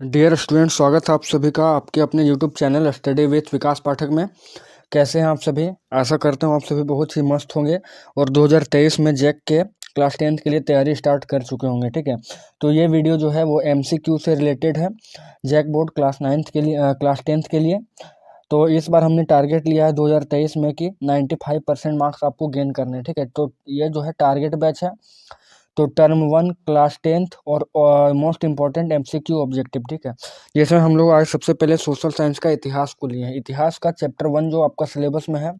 Dear student, स्वागत है आप सभी का आपके अपने यूट्यूब चैनल स्टडी विथ विकास पाठक में। कैसे हैं आप सभी? आशा करता हूं आप सभी बहुत ही मस्त होंगे और 2023 में जैक के क्लास 10th के लिए तैयारी स्टार्ट कर चुके होंगे। ठीक है, तो ये वीडियो जो है वो एमसीक्यू से रिलेटेड है, जैक बोर्ड क्लास 9th के लिए, क्लास 10th के लिए। तो इस बार हमने टारगेट लिया है 2023 में कि 95% मार्क्स आपको गेन करने हैं। ठीक है, तो ये जो है टारगेट बैच है। तो टर्म 1 क्लास 10th और मोस्ट इंपॉर्टेंट एमसीक्यू ऑब्जेक्टिव। ठीक है, जैसे हम लोग आज सबसे पहले सोशल साइंस का इतिहास को लिए हैं। इतिहास का चैप्टर 1 जो आपका सिलेबस में है,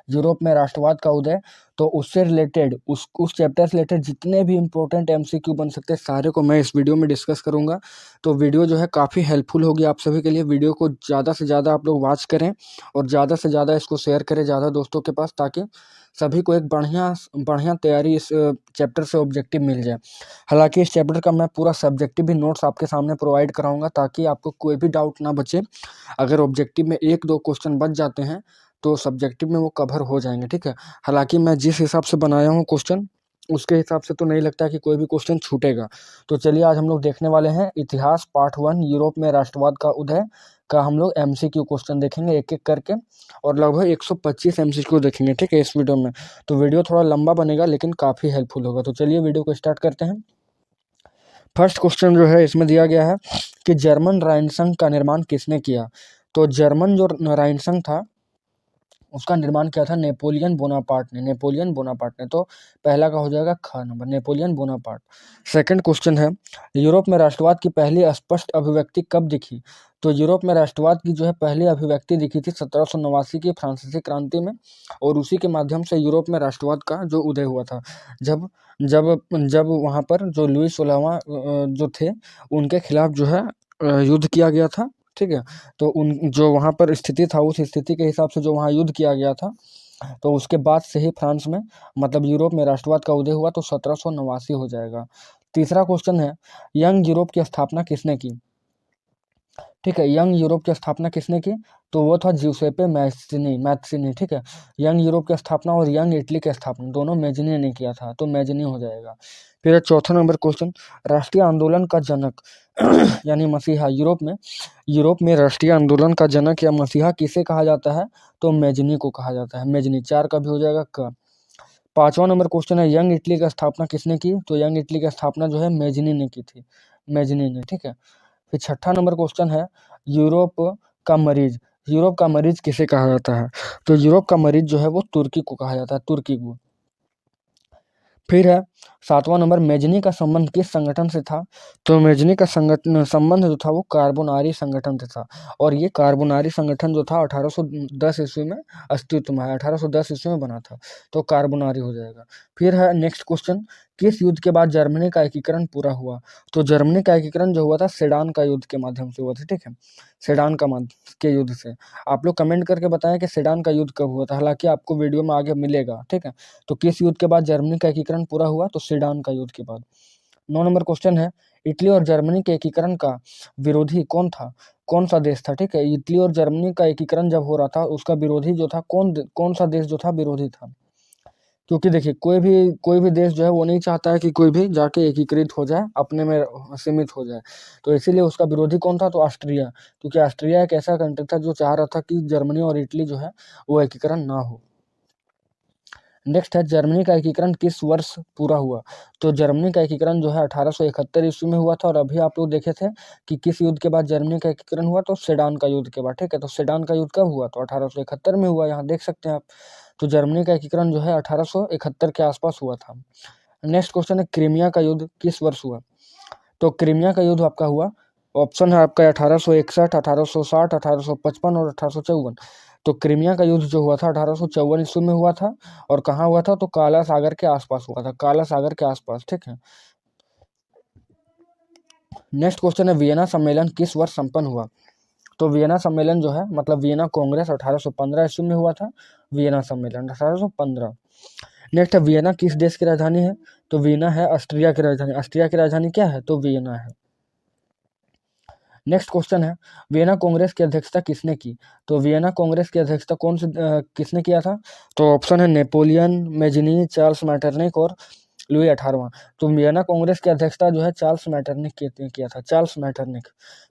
यूरोप में राष्ट्रवाद का उदय, तो उससे रिलेटेड उस चैप्टर से रिलेटेड जितने भी इंपॉर्टेंट एमसीक्यू बन सकते हैं सारे को मैं इस वीडियो में डिस्कस करूंगा। तो वीडियो जो है काफ़ी हेल्पफुल होगी आप सभी के लिए। वीडियो को ज़्यादा से ज़्यादा आप लोग वॉच करें और ज़्यादा से ज़्यादा इसको शेयर करें ज़्यादा दोस्तों के पास, ताकि सभी को एक बढ़िया बढ़िया तैयारी इस चैप्टर से ऑब्जेक्टिव मिल जाए। हालांकि इस चैप्टर का मैं पूरा सब्जेक्टिव भी नोट्स आपके सामने प्रोवाइड कराऊंगा, ताकि आपको कोई भी डाउट ना बचे। अगर ऑब्जेक्टिव में एक दो क्वेश्चन बच जाते हैं तो सब्जेक्टिव में वो कवर हो जाएंगे। ठीक है, हालांकि मैं जिस हिसाब से बनाया हूँ क्वेश्चन, उसके हिसाब से तो नहीं लगता कि कोई भी क्वेश्चन छूटेगा। तो चलिए आज हम लोग देखने वाले हैं इतिहास पार्ट 1 यूरोप में राष्ट्रवाद का उदय का। हम लोग एमसीक्यू क्वेश्चन देखेंगे एक एक करके और लगभग 125 एमसीक्यू देखेंगे। ठीक है, इस वीडियो में। तो वीडियो थोड़ा लंबा बनेगा लेकिन काफ़ी हेल्पफुल होगा। तो चलिए वीडियो को स्टार्ट करते हैं। फर्स्ट क्वेश्चन जो है इसमें दिया गया है कि जर्मन राइन संघ का निर्माण किसने किया? तो जर्मन जो राइन संघ था उसका निर्माण किया था नेपोलियन बोनापार्ट ने। नेपोलियन बोनापार्ट ने। तो पहला का हो जाएगा ख number, Napoleon Bonaparte. Second question है, यूरोप में राष्ट्रवाद की पहली स्पष्ट अभिव्यक्ति कब दिखी? तो यूरोप में राष्ट्रवाद की जो है पहली अभिव्यक्ति दिखी थी 1789 की फ्रांसीसी क्रांति में, और उसी के माध्यम से यूरोप में राष्ट्रवाद का जो उदय हुआ था। जब जब जब वहाँ पर जो लुई 16वां जो थे उनके खिलाफ जो है युद्ध किया गया था। ठीक है, तो उन जो वहाँ पर स्थिति था उस स्थिति के हिसाब से जो वहाँ युद्ध किया गया था, तो उसके बाद से ही फ्रांस में मतलब यूरोप में राष्ट्रवाद का उदय हुआ। तो 1789 हो जाएगा। तीसरा क्वेश्चन है, यंग यूरोप की स्थापना किसने की? ठीक है, यंग यूरोप की स्थापना किसने की? तो वो था ज्यूसेppe मैत्सिनी। ठीक है, यंग यूरोप की स्थापना और यंग इटली की स्थापना दोनों मैजिनी ने किया था, तो मैजिनी हो जाएगा। फिर चौथा नंबर क्वेश्चन, राष्ट्रीय आंदोलन का जनक यानी मसीहा यूरोप में राष्ट्रीय आंदोलन का जनक या मसीहा किसे कहा जाता है? तो मैजिनी को कहा जाता है। मैजिनी। 4 का भी हो जाएगा क। पांचवा नंबर क्वेश्चन है, यंग इटली की स्थापना किसने की? तो यंग इटली की स्थापना जो है मैजिनी ने की थी, मैजिनी ने। ठीक है, फिर छठा नंबर क्वेश्चन है, यूरोप का मरीज यूरोप का मरीज किसे कहा जाता है? तो यूरोप का मरीज जो है वो तुर्की को कहा जाता है, तुर्की को। फिर है सातवां नंबर, मेजनी का संबंध किस संगठन से था? तो मेजनी का संबंध जो था वो कार्बोनारी संगठन से था, और ये कार्बोनारी संगठन जो था 1810 ईस्वी में अस्तित्व में आया, 1810 ईस्वी में बना था, तो कार्बोनारी हो जाएगा। फिर है नेक्स्ट क्वेश्चन, किस युद्ध के बाद जर्मनी का एकीकरण पूरा हुआ? तो जर्मनी का एकीकरण जो हुआ था सेडान का युद्ध के माध्यम से हुआ था। ठीक है, सेडान का के युद्ध से। आप लोग कमेंट करके बताएं कि सेडान का युद्ध कब हुआ था, हालांकि आपको वीडियो में आगे मिलेगा। ठीक है, तो किस युद्ध के बाद जर्मनी का एकीकरण पूरा हुआ? तो सेडान का युद्ध के बाद। 9 नंबर क्वेश्चन है, इटली और जर्मनी के एकीकरण का विरोधी कौन था? कौन सा देश था? ठीक है, इटली और जर्मनी का एकीकरण जब हो रहा था उसका विरोधी जो था कौन सा देश जो था विरोधी था? क्योंकि देखिए कोई भी देश जो है वो नहीं चाहता है कि कोई भी जाके एकीकृत हो जाए, अपने में सीमित हो जाए। तो इसीलिए उसका विरोधी कौन था? तो ऑस्ट्रिया, क्योंकि ऑस्ट्रिया एक ऐसा कंट्री था जो चाह रहा था कि जर्मनी और इटली जो है वो एकीकरण ना हो। नेक्स्ट है, जर्मनी का एकीकरण किस वर्ष पूरा हुआ? तो जर्मनी का एकीकरण जो है 1871 ईस्वी में हुआ था, और अभी आप लोग देखे थे कि किस युद्ध के बाद जर्मनी का एकीकरण हुआ? तो सेडान का युद्ध के बाद। ठीक है, तो सेडान का युद्ध कब हुआ? तो 1871 में हुआ, यहाँ देख सकते हैं आप। तो जर्मनी का एकीकरण जो है 1871 के आसपास हुआ था। नेक्स्ट क्वेश्चन है, क्रीमिया का युद्ध किस वर्ष हुआ? तो क्रीमिया का युद्ध आपका हुआ, ऑप्शन है आपका 1861, 1860, 1855 और 1854। तो क्रीमिया का युद्ध जो हुआ था 1854 ईस्वी में हुआ था, और कहाँ हुआ था? तो काला सागर के आसपास हुआ था, काला सागर के आसपास। ठीक है, नेक्स्ट क्वेश्चन है, वियना सम्मेलन किस वर्ष संपन्न हुआ? तो वियना सम्मेलन जो है मतलब वियना कांग्रेस 1815 ईस्वी में हुआ था, वियना सम्मेलन 1815। नेक्स्ट है, वियना किस देश की राजधानी है? तो वियना है ऑस्ट्रिया की राजधानी। ऑस्ट्रिया की राजधानी क्या है? तो वियना है। नेक्स्ट क्वेश्चन है, वियना कांग्रेस की अध्यक्षता किसने की? तो वियना कांग्रेस की अध्यक्षता किसने किया था? तो ऑप्शन है नेपोलियन, मेजनी, चार्ल्स मैटरनिक और लुई 18वां। तो वियना कांग्रेस की अध्यक्षता जो है चार्ल्स मैटरनिक ने किया था, चार्ल्स मैटरनिक।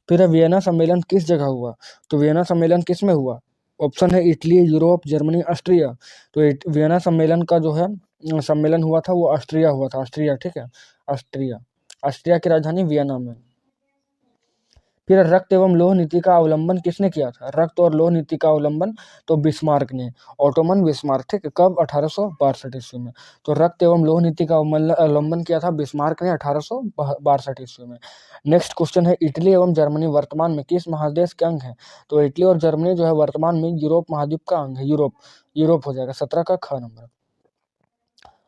फिर है वियना सम्मेलन किस जगह हुआ? तो वियना सम्मेलन किस में हुआ? ऑप्शन है इटली, यूरोप, जर्मनी, ऑस्ट्रिया। तो वियना सम्मेलन का जो है सम्मेलन हुआ था वो ऑस्ट्रिया हुआ था, ऑस्ट्रिया, ठीक है, ऑस्ट्रिया। ऑस्ट्रिया की राजधानी वियना में। फिर रक्त एवं लौह नीति का अवलंबन किसने किया था? रक्त और लौह नीति का अवलंबन तो बिस्मार्क ने, ऑटोमन बिस्मार्क, ठीक है, कब? 1862 ईस्वी में। तो रक्त एवं लौह नीति का अवलंबन किया था बिस्मार्क ने 1862 ईस्वी में। नेक्स्ट क्वेश्चन है इटली एवं जर्मनी वर्तमान में किस महादेश के अंग है? तो इटली और जर्मनी जो है वर्तमान में यूरोप महाद्वीप का अंग है, यूरोप हो जाएगा, 17 का ख नंबर।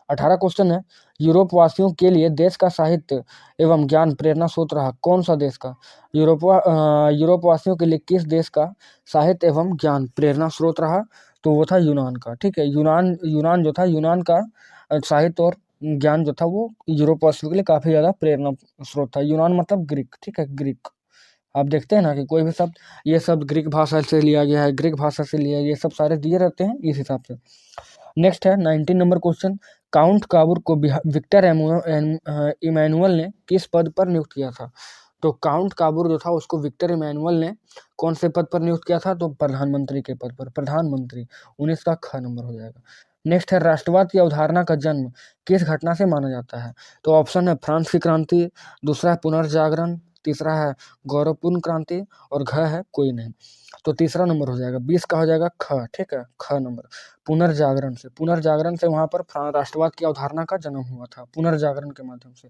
18 क्वेश्चन है यूरोप वासियों के लिए देश का साहित्य एवं ज्ञान प्रेरणा स्रोत रहा, कौन सा देश का? यूरोप वासियों के लिए किस देश का साहित्य एवं ज्ञान प्रेरणा स्रोत रहा? तो वो था यूनान का, ठीक है, यूनान जो था, यूनान का साहित्य और ज्ञान जो था वो यूरोप वासियों के लिए काफी ज्यादा प्रेरणा स्रोत था। यूनान मतलब ग्रीक, ठीक है, ग्रीक। आप देखते हैं ना कि कोई भी शब्द, ये शब्द ग्रीक भाषा से लिया गया है, ग्रीक भाषा से लिया, ये सब सारे दिए रहते हैं इस हिसाब से। नेक्स्ट है 19 नंबर क्वेश्चन, काउंट काबूर को विक्टर इमैनुअल ने किस पद पर नियुक्त किया था? तो काउंट काबूर जो था उसको विक्टर इमैनुअल ने कौन से पद पर नियुक्त किया था? तो प्रधानमंत्री के पद पर, प्रधानमंत्री। 19 का ख नंबर हो जाएगा। नेक्स्ट है राष्ट्रवाद की अवधारणा का जन्म किस घटना से माना जाता है? तो ऑप्शन है फ्रांस की क्रांति, दूसरा है पुनर्जागरण, तीसरा है गौरवपूर्ण क्रांति और घ है कोई नहीं। तो तीसरा नंबर हो जाएगा, 20 का हो जाएगा ख, ठीक है, ख नंबर। पुनर्जागरण से वहां पर राष्ट्रवाद की अवधारणा का जन्म हुआ था, पुनर्जागरण के माध्यम से।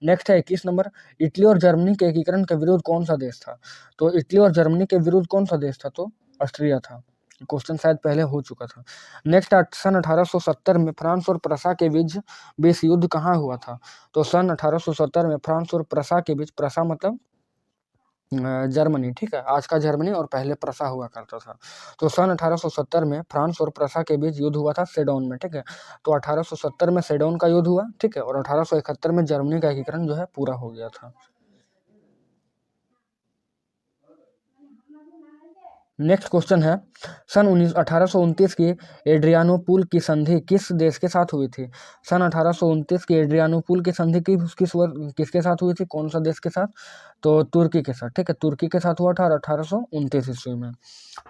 नेक्स्ट है 21 नंबर, इटली और जर्मनी के एकीकरण के विरुद्ध कौन सा देश था? तो इटली और जर्मनी के विरुद्ध कौन सा देश था? तो ऑस्ट्रिया था। क्वेश्चन शायद पहले हो चुका था। नेक्स्ट, सन 1870 में फ्रांस और प्रसा के बीच विश्व युद्ध कहाँ हुआ था? तो सन 1870 में फ्रांस और प्रसा के बीच, प्रसा मतलब जर्मनी, ठीक है, आज का जर्मनी और पहले प्रसा हुआ करता था। तो सन 1870 में फ्रांस और प्रसा के बीच युद्ध हुआ था सेडोन में, ठीक है। तो 1870 में सेडोन का युद्ध हुआ, ठीक है, और 1871 में जर्मनी का एकीकरण जो है पूरा हो गया था। नेक्स्ट क्वेश्चन है सन 1829 की एड्रियानोपुल की संधि किस देश के साथ हुई थी? सन 1829 की एड्रियानोपुल की संधि किसके साथ हुई थी, कौन सा देश के साथ? तो तुर्की के साथ, ठीक है, तुर्की के साथ हुआ था 1829 ईस्वी में,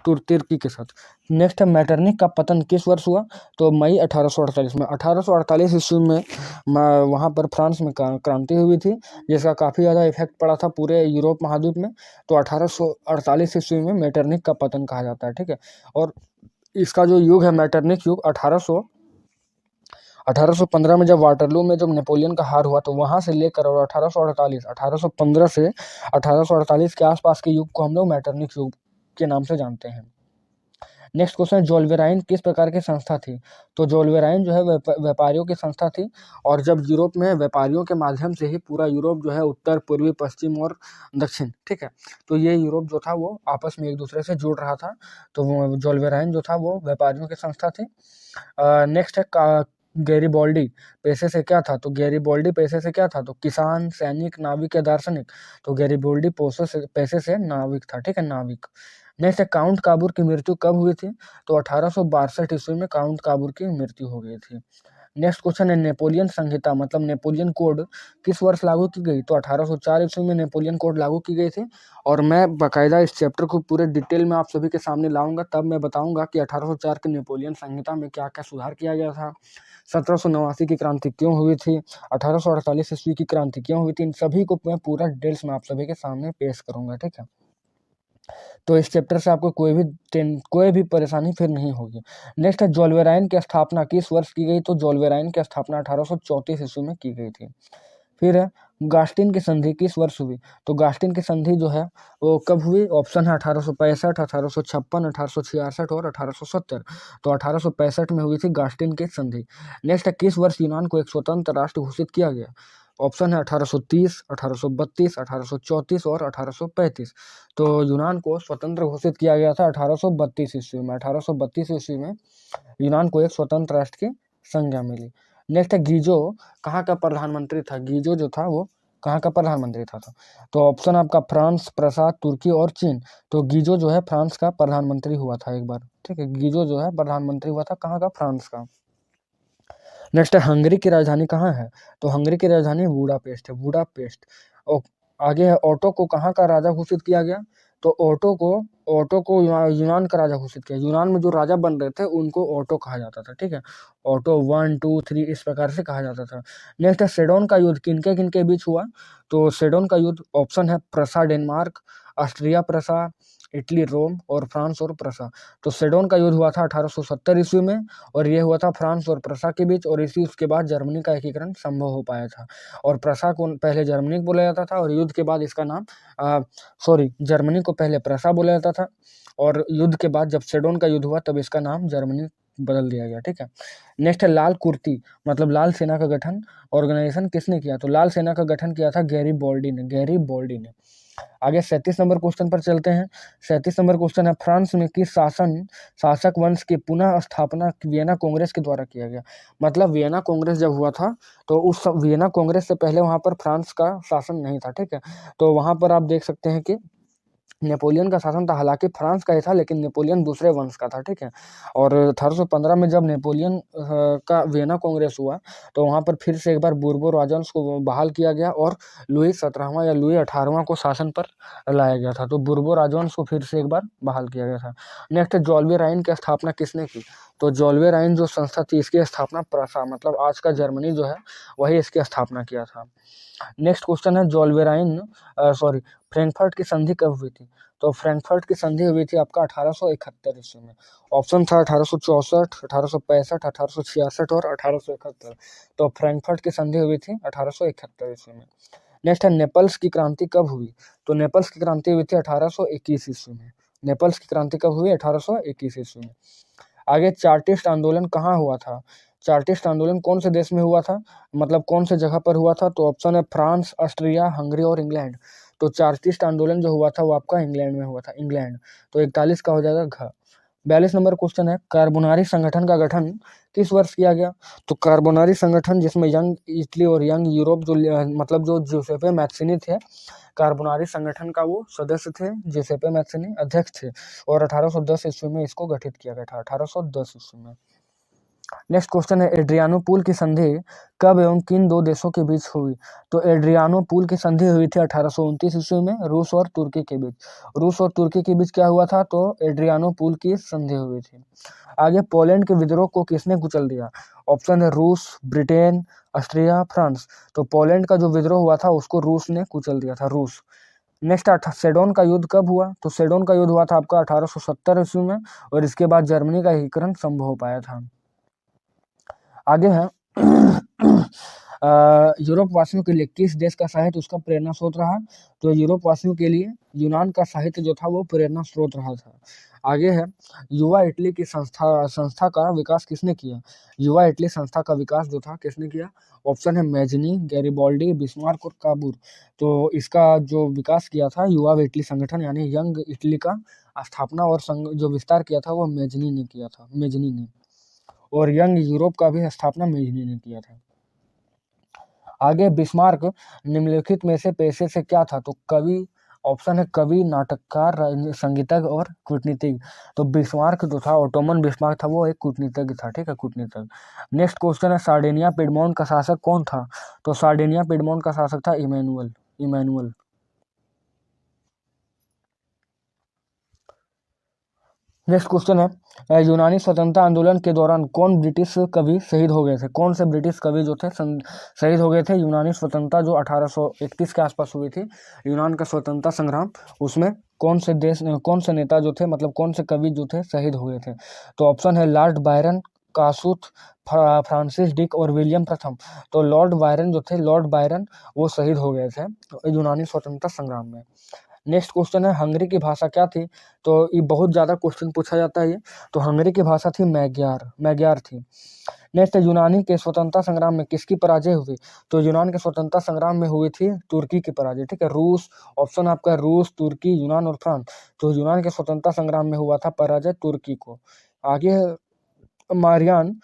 तुर्की के साथ। नेक्स्ट है मैटरनिक का पतन किस वर्ष हुआ? तो मई 1848 में, 1848 ईस्वी में वहाँ पर फ्रांस में क्रांति हुई थी, जिसका काफ़ी ज़्यादा इफेक्ट पड़ा था पूरे यूरोप महाद्वीप में। तो 1848 ईस्वी में मैटरनिक का पतन कहा जाता है, ठीक है। और इसका जो युग है मैटरनिक युग 1815 में जब वाटरलू में जब नेपोलियन का हार हुआ, तो वहां से लेकर और 1815 से 1848 के आसपास के युग को हम लोग मैटरनिक युग के नाम से जानते हैं। नेक्स्ट क्वेश्चन, जोल्वेराइन किस प्रकार की संस्था थी? तो जोल्वेराइन जो है व्यापारियों की संस्था थी, और जब यूरोप में व्यापारियों के माध्यम से ही पूरा यूरोप जो है उत्तर, पूर्वी, पश्चिम और दक्षिण, ठीक है, तो ये यूरोप जो था वो आपस में एक दूसरे से जुड़ रहा था, तो जोल्वेराइन जो था वो व्यापारियों की संस्था थी। नेक्स्ट है गैरिबॉल्डी पैसे से क्या था? तो गैरिबॉल्डी पैसे से क्या था? तो किसान, सैनिक, नाविक या दार्शनिक? तो गैरिबॉल्डी पैसे से नाविक था, ठीक है, नाविक। नेक्स्ट है काउंट काबूर की मृत्यु कब हुई थी? तो 1862 ईस्वी में काउंट काबूर की मृत्यु हो गई थी। नेक्स्ट क्वेश्चन है नेपोलियन संहिता मतलब नेपोलियन कोड किस वर्ष लागू की गई? तो 1804 ईस्वी में नेपोलियन कोड लागू की गई थी, और मैं बाकायदा इस चैप्टर को पूरे डिटेल में आप सभी के सामने लाऊंगा, तब मैं बताऊंगा कि 1804 की नेपोलियन संहिता में क्या क्या सुधार किया गया था, 1789 की क्रांति क्यों हुई थी, 1848 ईस्वी की क्रांति क्यों हुई थी, इन सभी को मैं पूरा डिटेल्स में आप सभी के सामने पेश करूंगा, ठीक है। तो इस चैप्टर से आपको कोई भी परेशानी फिर नहीं होगी। नेक्स्ट है जोल्वेराइन की स्थापना किस वर्ष की गई? तो जोल्वेराइन की स्थापना 1834 ईस्वी में की गई थी। फिर है गास्टिन की संधि किस वर्ष हुई? तो गास्टिन की संधि जो है वो कब हुई? ऑप्शन है 1865, 1856, 1866 और 1870। तो 1865 में हुई थी गास्टिन की संधि। नेक्स्ट है किस वर्ष यूनान को एक स्वतंत्र राष्ट्र घोषित किया गया? ऑप्शन है 1830, 1832, 1834 और 1835। तो यूनान को स्वतंत्र घोषित किया गया था 1832 ईस्वी में। 1832 ईस्वी में यूनान को एक स्वतंत्र राष्ट्र की संज्ञा मिली। नेक्स्ट है गीजो कहाँ का प्रधानमंत्री था? गीजो जो था वो कहाँ का प्रधानमंत्री था? तो ऑप्शन आपका फ्रांस, प्रसाद, तुर्की और चीन। तो गीजो जो है फ्रांस का प्रधानमंत्री हुआ था एक बार, ठीक है, गीजो जो है प्रधानमंत्री हुआ था कहाँ का? फ्रांस का। नेक्स्ट है हंगरी की राजधानी कहाँ है? तो हंगरी की राजधानी बुडापेस्ट है, बुडापेस्ट। और आगे है ओटो को कहाँ का राजा घोषित किया गया? तो ओटो को यूनान का राजा घोषित किया। यूनान में जो राजा बन रहे थे उनको ओटो कहा जाता था, ठीक है। ओटो 1 2 3 इस प्रकार से कहा जाता था। नेक्स्ट है सेडोन का युद्ध किनके किनके बीच हुआ? तो सेडोन का युद्ध ऑप्शन है प्रसा डेनमार्क, ऑस्ट्रिया प्रसा, इटली रोम और फ्रांस और प्रसा। तो सेडोन का युद्ध हुआ था 1870 ईस्वी में और ये हुआ था फ्रांस और प्रसा के बीच, और इसी उसके बाद जर्मनी का एकीकरण संभव हो पाया था। और प्रसा को पहले जर्मनी बोला जाता था और युद्ध के बाद इसका नाम जर्मनी को पहले प्रसा बोला जाता था और युद्ध के बाद जब सेडोन का युद्ध हुआ तब इसका नाम जर्मनी बदल दिया गया, ठीक है। नेक्स्ट है लाल कुर्ती मतलब लाल सेना का गठन ऑर्गेनाइजेशन किसने किया? तो लाल सेना का गठन किया था गैरीबॉल्डी ने। आगे 37 नंबर क्वेश्चन पर चलते हैं। 37 नंबर क्वेश्चन है फ्रांस में किस शासक वंश की पुनः स्थापना वियना कांग्रेस के द्वारा किया गया? मतलब वियना कांग्रेस जब हुआ था तो उस वियना कांग्रेस से पहले वहां पर फ्रांस का शासन नहीं था, ठीक है। तो वहां पर आप देख सकते हैं कि नेपोलियन का शासन था, हालांकि फ्रांस का ही था लेकिन नेपोलियन दूसरे वंश का था, ठीक है। और 1815 में जब नेपोलियन का वियना कांग्रेस हुआ तो वहां पर फिर से एक बार बूर्बो राजवंश को बहाल किया गया और लुई 17वां या लुई 18वां को शासन पर लाया गया था। तो बूर्बो राजवंश को फिर से एक बार बहाल किया गया था। नेक्स्ट जॉल्वे राइन की स्थापना किसने की? तो जॉल्वे राइन जो संस्था थी इसकी स्थापना प्रसा मतलब आज का जर्मनी जो है वही इसकी स्थापना किया था। नेक्स्ट क्वेश्चन है जॉल्वेराइन फ्रैंकफर्ट की संधि कब हुई थी? तो फ्रैंकफर्ट की संधि हुई थी आपका 1871 ईस्वी में। ऑप्शन था 1864, 1865, 1866 और 1871। तो फ्रैंकफर्ट की संधि हुई थी 1871 ईस्वी में। नेक्स्ट है नेपल्स की क्रांति कब हुई? तो नेपल्स की क्रांति हुई थी 1821 ईस्वी में। नेपल्स की क्रांति कब हुई? 1821 ईस्वी में। आगे चार्टिस्ट आंदोलन कहाँ हुआ था? चार्टिस्ट आंदोलन कौन से देश में हुआ था, मतलब कौन से जगह पर हुआ था? तो ऑप्शन है फ्रांस, ऑस्ट्रिया, हंगरी और इंग्लैंड। तो चार्टिस्ट आंदोलन जो हुआ था वो आपका इंग्लैंड में हुआ था, इंग्लैंड। तो 41 का हो जाएगा घ। 42 नंबर क्वेश्चन है कार्बोनारी संगठन का गठन किस वर्ष किया गया? तो कार्बोनारी संगठन जिसमें यंग इटली और यंग यूरोप जो मतलब जो जोसेफे मैक्सिनी थे, कार्बोनारी संगठन का वो सदस्य थे, जोसेफे मैक्सिनी अध्यक्ष थे और 1810 ईस्वी में इसको गठित किया गया था, 1810 ईस्वी में। नेक्स्ट क्वेश्चन है एड्रियानोपुल की संधि कब एवं किन दो देशों के बीच हुई? तो एड्रियानोपुल की संधि हुई थी 1829 ईस्वी में रूस और तुर्की के बीच। रूस और तुर्की के बीच क्या हुआ था? तो एड्रियानोपुल की संधि हुई थी। आगे पोलैंड के विद्रोह को किसने कुचल दिया? ऑप्शन है रूस, ब्रिटेन, ऑस्ट्रिया, फ्रांस। तो पोलैंड का जो विद्रोह हुआ था उसको रूस ने कुचल दिया था, रूस। नेक्स्ट सेडोन का युद्ध कब हुआ? तो सेडोन का युद्ध हुआ था आपका 1870 ईस्वी में और इसके बाद जर्मनी का एकीकरण संभव हो पाया था। आगे है यूरोप वासियों के लिए किस देश का साहित्य उसका प्रेरणा स्रोत रहा? तो यूरोप वासियों के लिए यूनान का साहित्य जो था वो प्रेरणा स्रोत रहा था। आगे है युवा इटली की संस्था का विकास किसने किया? युवा इटली संस्था का विकास जो था किसने किया? ऑप्शन है मैजनी, गैरिबॉल्डी, बिस्मार्क और काबूर। तो इसका जो विकास किया था युवा इटली संगठन यानी यंग इटली का स्थापना और जो विस्तार किया था वो मैजनी ने किया था, मैजनी ने। और यंग यूरोप का भी स्थापना मैजनी ने किया था। आगे बिस्मार्क निम्नलिखित में से पेशे से क्या था? तो कवि। ऑप्शन है कवि, नाटककार, संगीतज्ञ और कूटनीतिज्ञ। तो बिस्मार्क जो था ओटोमन बिस्मार्क था वो एक कूटनीतिज्ञ था, ठीक है, कूटनीतिज्ञ। नेक्स्ट क्वेश्चन है सार्डिनिया पिडमोन का शासक कौन था? तो सार्डिनिया पिडमोन का शासक था इमैनुअल। नेक्स्ट क्वेश्चन है यूनानी स्वतंत्रता आंदोलन के दौरान कौन ब्रिटिश कवि शहीद हो गए थे? कौन से ब्रिटिश कवि जो थे शहीद हो गए थे? यूनानी स्वतंत्रता जो 1831 के आसपास हुई थी, यूनान का स्वतंत्रता संग्राम, उसमें कौन से नेता जो थे मतलब कौन से कवि जो थे शहीद हो गए थे? तो ऑप्शन है लॉर्ड बायरन, कासूथ, फ्रांसिस डिक और विलियम प्रथम। तो लॉर्ड बायरन वो शहीद हो गए थे यूनानी स्वतंत्रता संग्राम में। नेक्स्ट क्वेश्चन है हंगरी की भाषा क्या थी? तो ये बहुत ज्यादा क्वेश्चन पूछा जाता है ये। तो हंगरी की भाषा थी मैग्यार थी। नेक्स्ट है यूनानी के स्वतंत्रता संग्राम में किसकी पराजय हुई? तो यूनान के स्वतंत्रता संग्राम में हुई थी तुर्की की पराजय, ठीक है। रूस, ऑप्शन आपका रूस, तुर्की, यूनान और फ्रांस। तो यूनान के स्वतंत्रता संग्राम में हुआ था पराजय तुर्की को। आगे है मारियान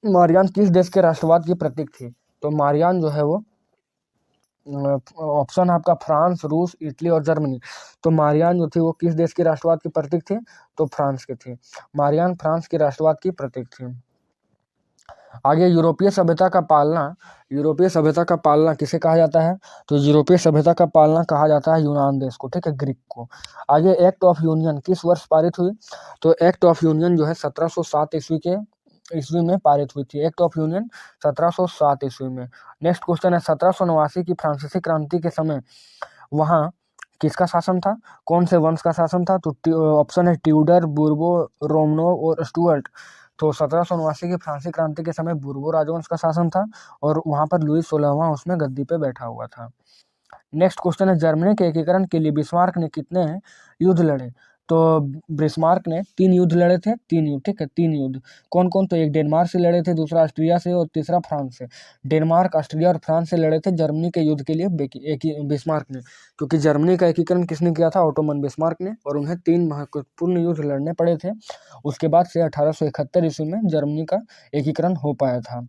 मारियान किस देश के राष्ट्रवाद की प्रतीक थी? तो मारियान जो है वो ऑप्शन आपका फ्रांस, रूस, इटली और जर्मनी। तो मारियान जो थी वो किस देश की राष्ट्रवाद की प्रतीक थी? तो फ्रांस की थी। मारियान फ्रांस की राष्ट्रवाद की प्रतीक थी। आगे यूरोपीय सभ्यता का पालना किसे कहा जाता है? तो यूरोपीय सभ्यता का पालना कहा जाता है यूनान देश को, ठीक है, ग्रीक को। आगे एक्ट ऑफ यूनियन किस वर्ष पारित हुई? तो एक्ट ऑफ यूनियन जो है 1707 ईस्वी में पारित हुई थी। एक्ट ऑफ यूनियन 1707 ईस्वी में। नेक्स्ट क्वेश्चन है 1789 की फ्रांसीसी क्रांति के समय वहां किसका शासन था? कौन से वंश का शासन था? तो ऑप्शन है ट्यूडर, बूर्बो, रोमनोव और स्टुअर्ट। तो 1789 की फ्रांसीसी क्रांति के समय बूर्बो राजवंश का शासन था और वहां पर लुई 16वां उसमें गद्दी पे बैठा हुआ था। नेक्स्ट क्वेश्चन है जर्मनी के एकीकरण के लिए बिस्मार्क ने कितने युद्ध लड़े? तो बिस्मार्क ने 3 युद्ध लड़े थे, 3 युद्ध, ठीक है, 3 युद्ध। कौन कौन? तो एक डेनमार्क से लड़े थे, दूसरा ऑस्ट्रिया से और तीसरा फ्रांस से। डेनमार्क, ऑस्ट्रिया और फ्रांस से लड़े थे जर्मनी के युद्ध के लिए बिस्मार्क ने, क्योंकि जर्मनी का एकीकरण किसने किया था? ऑटोमन बिस्मार्क ने, और उन्हें 3 महत्वपूर्ण युद्ध लड़ने पड़े थे। उसके बाद से 1871 ईस्वी में जर्मनी का एकीकरण हो पाया था।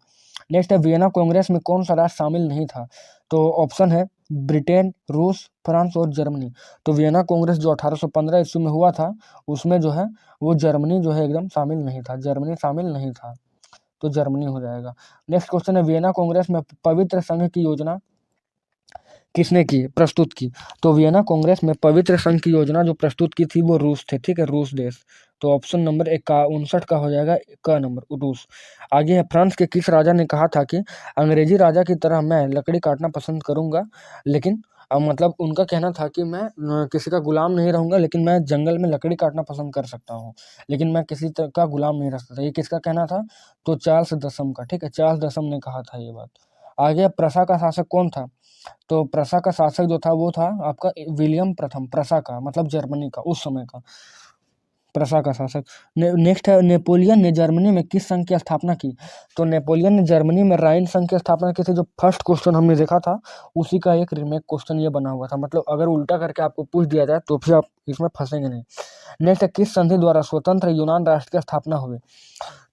नेक्स्ट है वियना कांग्रेस में कौन सा राष्ट्र शामिल नहीं था? तो ऑप्शन है ब्रिटेन, रूस, फ्रांस और जर्मनी। तो वियना कांग्रेस जो 1815 ईस्वी में हुआ था उसमें जो है वो जर्मनी जो है एकदम शामिल नहीं था, जर्मनी शामिल नहीं था, तो जर्मनी हो जाएगा। नेक्स्ट क्वेश्चन है वियना कांग्रेस में पवित्र संघ की योजना किसने की प्रस्तुत की? तो वियना कांग्रेस में पवित्र संघ की योजना जो प्रस्तुत की थी वो रूस थे, ठीक है, रूस देश। तो ऑप्शन नंबर 59 का हो जाएगा, का नंबर रूस। आगे है फ्रांस के किस राजा ने कहा था कि अंग्रेजी राजा की तरह मैं लकड़ी काटना पसंद करूंगा, लेकिन मतलब उनका कहना था कि मैं किसी का गुलाम नहीं रहूंगा, लेकिन मैं जंगल में लकड़ी काटना पसंद कर सकता हूँ, लेकिन मैं किसी का गुलाम नहीं रह सकता। ये किसका कहना था? तो चार्ल्स दसम का, ठीक है, चार्ल्स दसम ने कहा था ये बात। आगे प्रसा का शासक कौन था? तो प्रसा का शासक जो था वो था आपका विलियम प्रथम, प्रसा का मतलब जर्मनी का, उस समय का प्रसा का शासक। नेक्स्ट है नेपोलियन ने जर्मनी में किस संघ की स्थापना की? तो नेपोलियन ने जर्मनी में राइन संघ की स्थापना की थी। जो फर्स्ट क्वेश्चन हमने देखा था उसी का एक रीमेक क्वेश्चन ये बना हुआ था, मतलब अगर उल्टा करके आपको पूछ दिया जाए तो फिर आप इसमें फंसेंगे नहीं। नेक्स्ट है किस संधि द्वारा स्वतंत्र यूनान राष्ट्र की स्थापना हुई?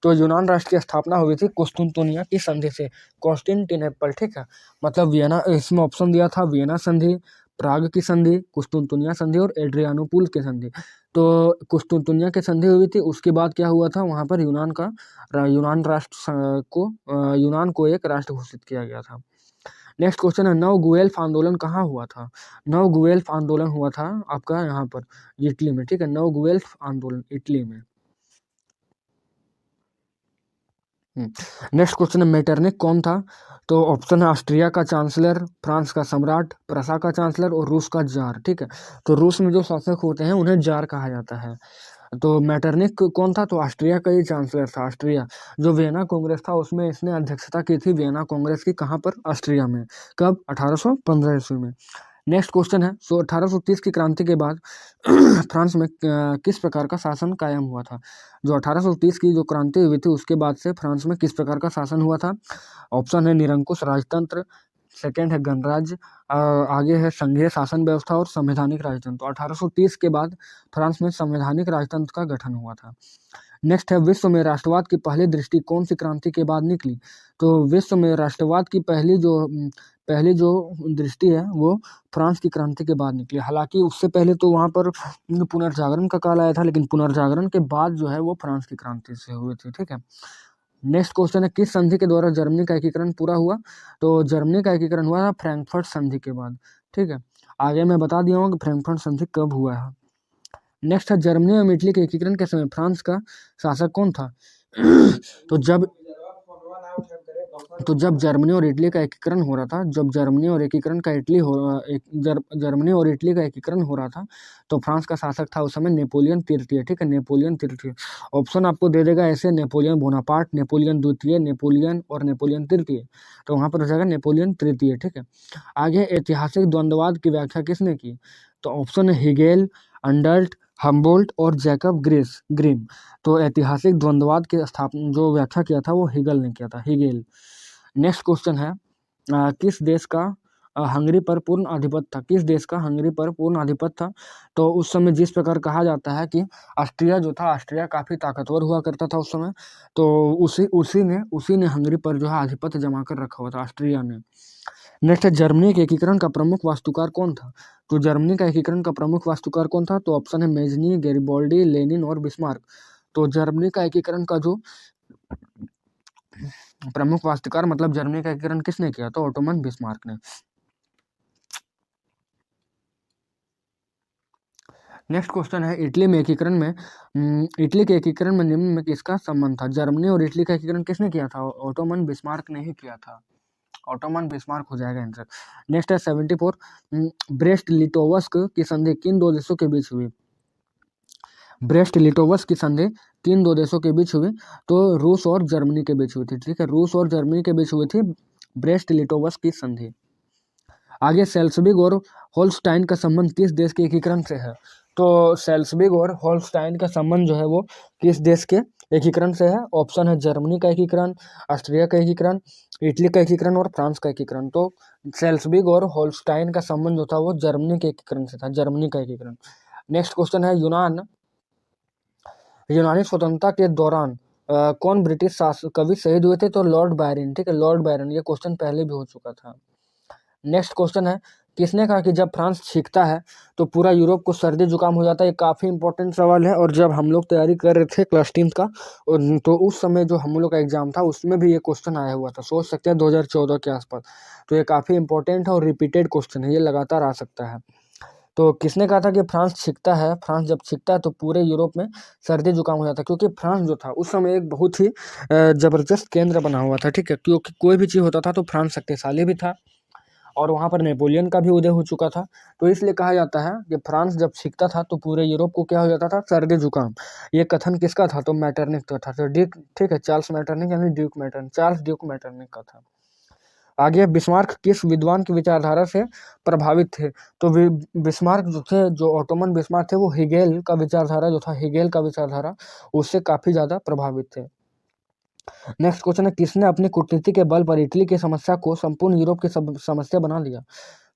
तो यूनान राष्ट्र की स्थापना हुई थी कुस्तुनतुनिया की संधि से, कॉन्स्टेंटिनोपल, ठीक है, मतलब वियना। इसमें ऑप्शन दिया था वियना संधि, प्राग की संधि, कुस्तुनतुनिया संधि और एड्रियानोपुल की संधि। तो कुस्तुनतुनिया की संधि हुई थी, उसके बाद क्या हुआ था वहां पर यूनान राष्ट्र यूनान को एक राष्ट्र घोषित किया गया था। नेक्स्ट क्वेश्चन है नव गुएल्फ आंदोलन कहाँ हुआ था? नव गुएल्फ आंदोलन हुआ था आपका यहाँ पर इटली में, ठीक है, नव गुएल्फ आंदोलन इटली में। नेक्स्ट क्वेश्चन है मेटरनिक कौन था? तो ऑप्शन है ऑस्ट्रिया का चांसलर, फ्रांस का सम्राट, प्रसा का चांसलर और रूस का जार, ठीक है। तो रूस में जो शासक होते हैं उन्हें जार कहा जाता है। तो मेटरनिक कौन था? तो ऑस्ट्रिया का ही चांसलर था, ऑस्ट्रिया। जो वियना कांग्रेस था उसमें इसने अध्यक्षता की थी, वियना कांग्रेस की, कहाँ पर? ऑस्ट्रिया में। कब? 1815 ईस्वी में। नेक्स्ट क्वेश्चन है 1830 की क्रांति के बाद फ्रांस में किस प्रकार का शासन कायम हुआ था? जो 1830 की जो क्रांति हुई थी उसके बाद से फ्रांस में किस प्रकार का शासन हुआ था? ऑप्शन है निरंकुश राजतंत्र, सेकेंड है गणराज्य, आगे है संघीय शासन व्यवस्था और संवैधानिक राजतंत्र। तो 1830 के बाद फ्रांस में संवैधानिक राजतंत्र का गठन हुआ था। नेक्स्ट है विश्व में राष्ट्रवाद की पहली दृष्टि कौन सी क्रांति के बाद निकली? तो विश्व में राष्ट्रवाद की पहली जो दृष्टि है वो फ्रांस की क्रांति के बाद निकली। हालांकि उससे पहले तो वहां पर पुनर्जागरण का काल आया था, लेकिन पुनर्जागरण के बाद जो है वो फ्रांस की क्रांति से हुई थी, ठीक है। नेक्स्ट क्वेश्चन है किस संधि के द्वारा जर्मनी का एकीकरण पूरा हुआ? तो जर्मनी का एकीकरण हुआ था फ्रैंकफर्ट संधि के बाद, ठीक है। आगे मैं बता दिया हूँ कि फ्रैंकफर्ट संधि कब हुआ है। नेक्स्ट है जर्मनी और इटली के एकीकरण के समय फ्रांस का शासक कौन था? तो जब जर्मनी और इटली का एकीकरण हो रहा था, जर्मनी और इटली का एकीकरण हो रहा था तो फ्रांस का शासक था उस समय नेपोलियन तृतीय, ठीक है, नेपोलियन तृतीय। ऑप्शन आपको दे देगा ऐसे नेपोलियन बोनापार्ट, नेपोलियन द्वितीय, नेपोलियन और नेपोलियन तृतीय। तो वहां पर हो जाएगा नेपोलियन तृतीय, ठीक है। आगे ऐतिहासिक द्वंद्ववाद की व्याख्या किसने की? तो ऑप्शन है हिगेल, अंडर्ट, हम्बोल्ट और जैकब ग्रिम। तो ऐतिहासिक द्वंद्ववाद की स्थापना जो व्याख्या किया था वो हिगल ने किया था, हिगेल। नेक्स्ट क्वेश्चन है किस देश का हंगरी पर पूर्ण आधिपत्य था? किस देश का हंगरी पर पूर्ण आधिपत्य था? तो उस समय जिस प्रकार कहा जाता है कि ऑस्ट्रिया जो था, ऑस्ट्रिया काफी ताकतवर हुआ करता था उस समय, तो उसी ने हंगरी पर जो है आधिपत्य जमा कर रखा हुआ था, ऑस्ट्रिया ने। नेक्स्ट है जर्मनी के एकीकरण का प्रमुख वास्तुकार कौन था? तो जर्मनी का एकीकरण का प्रमुख वास्तुकार कौन था? तो ऑप्शन है मेजनी, गैरिबाल्डी, लेनिन और बिस्मार्क। तो जर्मनी का एकीकरण का जो प्रमुख वास्तुकार मतलब जर्मनी का एकीकरण किसने किया? तो ओटोमन बिस्मार्क ने। नेक्स्ट क्वेश्चन है इटली में एकीकरण में इटली के एकीकरण में निम्न में किसका संबंध था? जर्मनी और इटली का एकीकरण किसने किया था? ओटोमन बिस्मार्क ने ही किया था। ओटोमन बिस्मार्क हो जाएगा आंसर। नेक्स्ट है 74 ब्रेस्ट लिटोवस्क की संधि किन दो देशों के बीच हुई? ब्रेस्ट लिटोवस्क की संधि किन दो देशों के बीच हुई? तो रूस और जर्मनी के बीच हुई थी। ठीक है, रूस और जर्मनी के बीच हुई थी ब्रेस्ट लिटोवस्क की संधि। आगे सेल्सबिग और होल्स्टाइन का संबंध किस देश के एकीकरण से है? तो सेल्सबिग और होल्स्टाइन का संबंध जो है वो किस देश के एकीकरण से है? ऑप्शन है जर्मनी का एकीकरण, ऑस्ट्रिया का एकीकरण, इटली का एकीकरण और फ्रांस का एकीकरण। तो सेल्सबिग और होल्स्टाइन का संबंध जो था वो जर्मनी के एकीकरण से था, जर्मनी का एकीकरण। नेक्स्ट क्वेश्चन है यूनानी स्वतंत्रता के दौरान कौन ब्रिटिश शासक कवि शहीद हुए थे? तो लॉर्ड बायरन। ठीक है, लॉर्ड बायरन। ये क्वेश्चन पहले भी हो चुका था। नेक्स्ट क्वेश्चन है किसने कहा कि जब फ्रांस छींकता है तो पूरा यूरोप को सर्दी जुकाम हो जाता है? ये काफ़ी इंपॉर्टेंट सवाल है और जब हम लोग तैयारी कर रहे थे क्लास 10 का तो उस समय जो हम लोग का एग्जाम था उसमें भी ये क्वेश्चन आया हुआ था। सोच सकते हैं 2014 के आसपास। तो ये काफ़ी इंपॉर्टेंट है और रिपीटेड क्वेश्चन है, ये लगातार आ सकता है। तो किसने कहा था कि फ्रांस छींकता है, फ्रांस जब छींकता है तो पूरे यूरोप में सर्दी जुकाम हो जाता है? क्योंकि फ्रांस जो था उस समय एक बहुत ही जबरदस्त केंद्र बना हुआ था। ठीक है, क्योंकि कोई भी चीज़ होता था तो फ्रांस शक्तिशाली भी था और वहाँ पर नेपोलियन का भी उदय हो चुका था। तो इसलिए कहा जाता है कि फ्रांस जब छींकता था तो पूरे यूरोप को क्या हो जाता था? सर्दी जुकाम। ये कथन किसका था? तो मैटरनिक का था। तो ठीक है, चार्ल्स मैटरनिक यानी Duke Metternich, Charles Duke Metternich का था। आगे बिस्मार्क किस विद्वान की विचारधारा से प्रभावित थे? तो बिस्मार्क जो थे, जो ऑटोमन बिस्मार्क थे, वो हिगेल का विचारधारा जो था, हिगेल का विचारधारा उससे काफी ज्यादा प्रभावित थे। नेक्स्ट क्वेश्चन है किसने अपनी कूटनीति के बल पर इटली की समस्या को संपूर्ण यूरोप की समस्या बना दिया?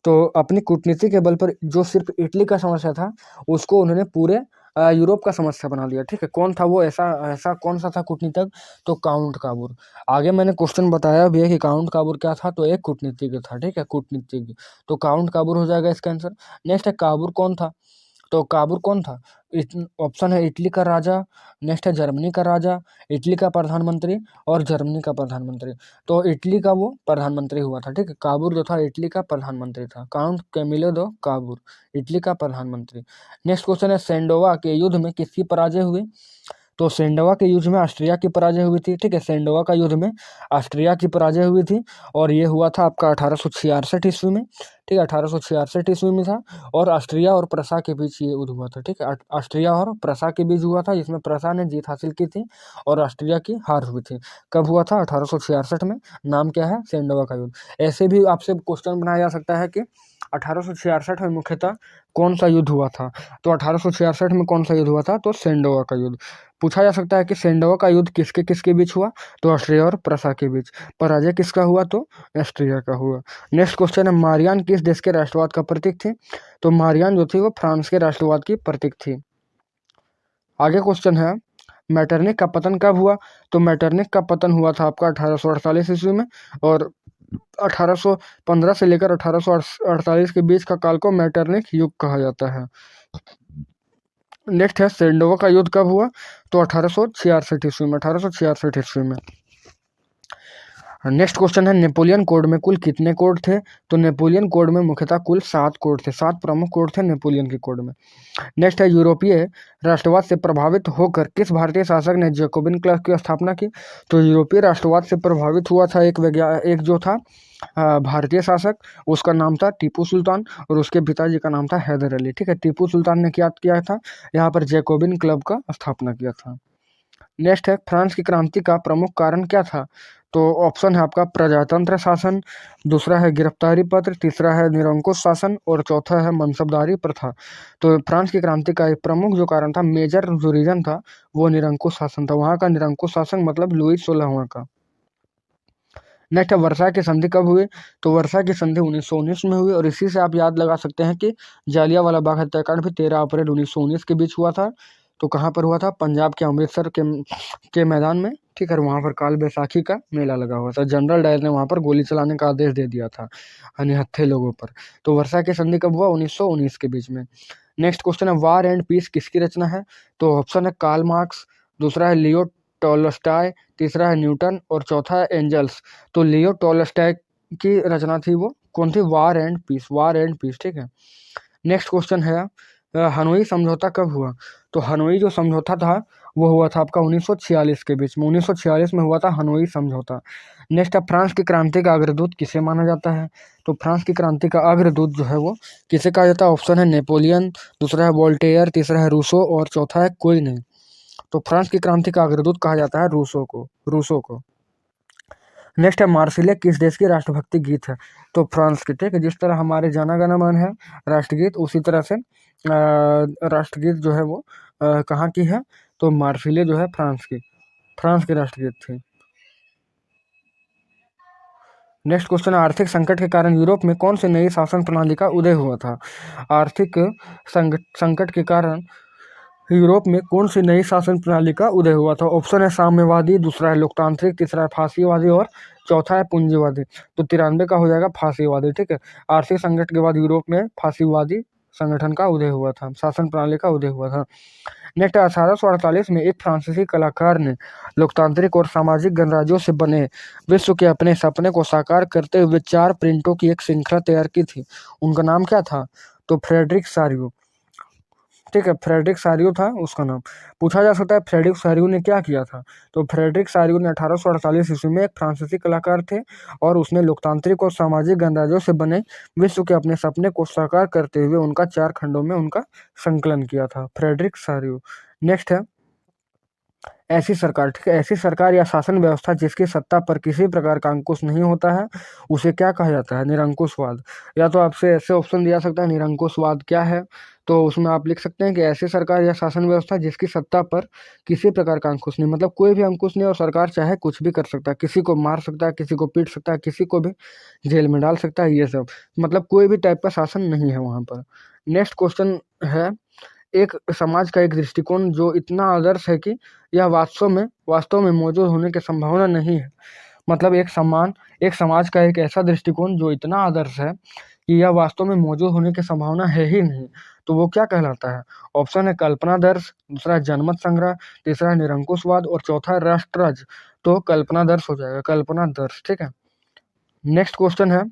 तो अपनी कूटनीति के बल पर जो सिर्फ इटली का समस्या था उसको उन्होंने पूरे यूरोप का समस्या बना दिया। ठीक है, कौन था वो? ऐसा ऐसा कौन सा था कूटनीतिक? तो काउंट काबूर। आगे मैंने क्वेश्चन बताया भी है कि काउंट काबूर क्या था? तो एक कूटनीतिज्ञ था। ठीक है, कूटनीतिज्ञ। तो काउंट काबूर हो जाएगा इसका आंसर। नेक्स्ट है काबूर कौन था? तो काबूर कौन था? ऑप्शन है इटली का राजा, नेक्स्ट है जर्मनी का राजा, इटली का प्रधानमंत्री और जर्मनी का प्रधानमंत्री। तो इटली का वो प्रधानमंत्री हुआ था। ठीक है, काबूर जो था इटली का प्रधानमंत्री था। काउंट कैमिलो दो काबूर, इटली का प्रधानमंत्री। नेक्स्ट क्वेश्चन है सेंडोवा के युद्ध में किसकी पराजय हुई? तो सेंडोवा के युद्ध में ऑस्ट्रिया की पराजय हुई थी। ठीक है, सेंडोवा का युद्ध में ऑस्ट्रिया की पराजय हुई थी और ये हुआ था आपका 1866 ईस्वी में। ठीक है, 1866 ईस्वी में था और ऑस्ट्रिया और प्रसा के बीच ये युद्ध हुआ था। ठीक है, ऑस्ट्रिया और प्रसा के बीच हुआ था जिसमें प्रसा ने जीत हासिल की थी और ऑस्ट्रिया की हार हुई थी। कब हुआ था? 1866 में। नाम क्या है? सेंडोवा का युद्ध। ऐसे भी आपसे क्वेश्चन बनाया जा सकता है कि 1866 में मुख्यतः कौन सा युद्ध हुआ था? तो 1866 में कौन सा युद्ध हुआ था? तो सेंडोवा का युद्ध। पूछा जा सकता है कि सेंडोवा का युद्ध किसके किसके बीच हुआ? तो ऑस्ट्रिया और प्रसा के बीच। पराजय किसका हुआ? तो ऑस्ट्रिया का हुआ। नेक्स्ट क्वेश्चन है मारियान किस देश के राष्ट्रवाद का प्रतीक थी? तो मारियान जो थी वो फ्रांस के राष्ट्रवाद की प्रतीक थी। आगे क्वेश्चन है मैटरनिक का पतन कब हुआ? तो मैटरनिक का पतन हुआ था आपका 1848 ईस्वी में और 1815 से लेकर 1848 के बीच का काल को मैटरनिक युग कहा जाता है। नेक्स्ट है सेंडोवा का युद्ध कब हुआ? तो 1866 ईस्वी में, 1866 ईस्वी में। नेक्स्ट क्वेश्चन है नेपोलियन कोड में कुल कितने कोड थे? तो नेपोलियन कोड में मुख्यतः कुल 7 कोड थे, 7 प्रमुख कोड थे नेपोलियन के कोड में। नेक्स्ट है यूरोपीय राष्ट्रवाद से प्रभावित होकर किस भारतीय शासक ने जैकोबिन क्लब की स्थापना की? तो यूरोपीय राष्ट्रवाद से प्रभावित हुआ था एक जो था भारतीय शासक, उसका नाम था टीपू सुल्तान और उसके पिताजी का नाम था हैदर अली। ठीक है, टीपू सुल्तान ने क्या किया था? यहाँ पर जैकोबिन क्लब का स्थापना किया था। नेक्स्ट है फ्रांस की क्रांति का प्रमुख कारण क्या था? तो ऑप्शन है आपका प्रजातंत्र शासन, दूसरा है गिरफ्तारी पत्र, तीसरा है निरंकुश शासन और चौथा है मनसबदारी प्रथा। तो फ्रांस की क्रांति का एक प्रमुख जो कारण था, मेजर जो रीजन था, वो निरंकुश शासन था। वहाँ का निरंकुश शासन मतलब लुई 16वां का। नेक्स्ट है वर्षा की संधि कब हुई? तो वर्षा की संधि 1919 में हुई और इसी से आप याद लगा सकते हैं कि जालियांवाला बाग हत्याकांड भी 13 अप्रैल 1919 के बीच हुआ था। तो कहाँ पर हुआ था? पंजाब के अमृतसर के मैदान में। ठीक है, वहाँ पर काल बैसाखी का मेला लगा हुआ था। जनरल डायर ने वहाँ पर गोली चलाने का आदेश दे दिया था निहत्थे लोगों पर। तो वर्षा की संधि कब हुआ? 1919 के बीच में। नेक्स्ट क्वेश्चन है वार एंड पीस किसकी रचना है? तो ऑप्शन है कार्ल मार्क्स, दूसरा है लियो टॉलस्टॉय, तीसरा है न्यूटन और चौथा है एंजल्स। तो लियो टॉलस्टॉय की रचना थी वो कौन थी? War and peace, war and peace, ठीक है। नेक्स्ट क्वेश्चन है हनोई समझौता कब हुआ? तो हनोई जो समझौता था वो हुआ था आपका 1946 के बीच में, 1946 में हुआ था हनोई समझौता। नेक्स्ट है फ्रांस की क्रांति का अग्रदूत किसे माना जाता है? तो फ्रांस की क्रांति का अग्रदूत जो है वो किसे कहा जाता है? ऑप्शन है नेपोलियन, दूसरा है वोल्टेयर, तीसरा है रूसो और चौथा है कोई नहीं। तो फ्रांस की क्रांति का अग्रदूत कहा जाता है रूसो को। नेक्स्ट है मार्सिले किस देश की राष्ट्रभक्ति गीत है? तो फ्रांस की, ठीक है। जिस तरह हमारे जन गण मन है राष्ट्रगीत, उसी तरह से राष्ट्रगीत जो है वो कहाँ की है? तो मार्सिले जो है फ्रांस की राष्ट्रगीत थी। नेक्स्ट क्वेश्चन है आर्थिक संकट के कारण यूरोप में कौन सी नई शासन प्रणाली का उदय हुआ था? आर्थिक संकट के कारण यूरोप में कौन सी नई शासन प्रणाली का उदय हुआ था? ऑप्शन है साम्यवादी, दूसरा है लोकतांत्रिक, तीसरा है फासीवादी और चौथा है पूंजीवादी। तो 93 का हो जाएगा फासीवादी, ठीक है। आर्थिक संकट के बाद यूरोप में फासीवादी संगठन का उदय हुआ था, शासन प्रणाली का उदय हुआ था। नेक्स्ट 1848 में एक फ्रांसीसी कलाकार ने लोकतांत्रिक और सामाजिक गणराज्यों से बने विश्व के अपने सपने को साकार करते हुए 4 प्रिंटों की एक श्रृंखला तैयार की थी। उनका नाम क्या था? तो फ्रेडरिक सारियो, ठीक है। फ्रेडरिक सारियो था उसका नाम। पूछा जा सकता है फ्रेडरिक सारियो ने क्या किया था? तो फ्रेडरिक सारियो ने 1848 ईस्वी में एक फ्रांसीसी कलाकार थे और उसने लोकतांत्रिक और सामाजिक गणराज्यों से बने विश्व के अपने सपने को साकार करते हुए उनका 4 खंडों में उनका संकलन किया था, फ्रेडरिक सारियो। नेक्स्ट है ऐसी सरकार, ठीक है। ऐसी सरकार या शासन व्यवस्था जिसकी सत्ता पर किसी प्रकार का अंकुश नहीं होता है उसे क्या कहा जाता है? निरंकुशवाद। या तो आपसे ऐसे ऑप्शन दिया सकता है निरंकुशवाद क्या है, तो उसमें आप लिख सकते हैं कि ऐसी सरकार या शासन व्यवस्था जिसकी सत्ता पर किसी प्रकार का अंकुश नहीं, मतलब कोई भी अंकुश नहीं और सरकार चाहे कुछ भी कर सकता है, किसी को मार सकता है, किसी को पीट सकता है, किसी को भी जेल में डाल सकता है, ये सब मतलब कोई भी टाइप का शासन नहीं है वहां पर। नेक्स्ट क्वेश्चन है एक समाज का एक दृष्टिकोण जो इतना आदर्श है कि यह वास्तव में मौजूद होने की संभावना नहीं है। मतलब एक समाज का एक ऐसा दृष्टिकोण जो इतना आदर्श है कि यह वास्तव में मौजूद होने की संभावना है ही नहीं, तो वो क्या कहलाता है? ऑप्शन है कल्पनादर्श, दूसरा है जनमत संग्रह, तीसरा है निरंकुशवाद और चौथा है राष्ट्रराज। तो कल्पनादर्श हो जाएगा, कल्पनादर्श, ठीक है। नेक्स्ट क्वेश्चन है,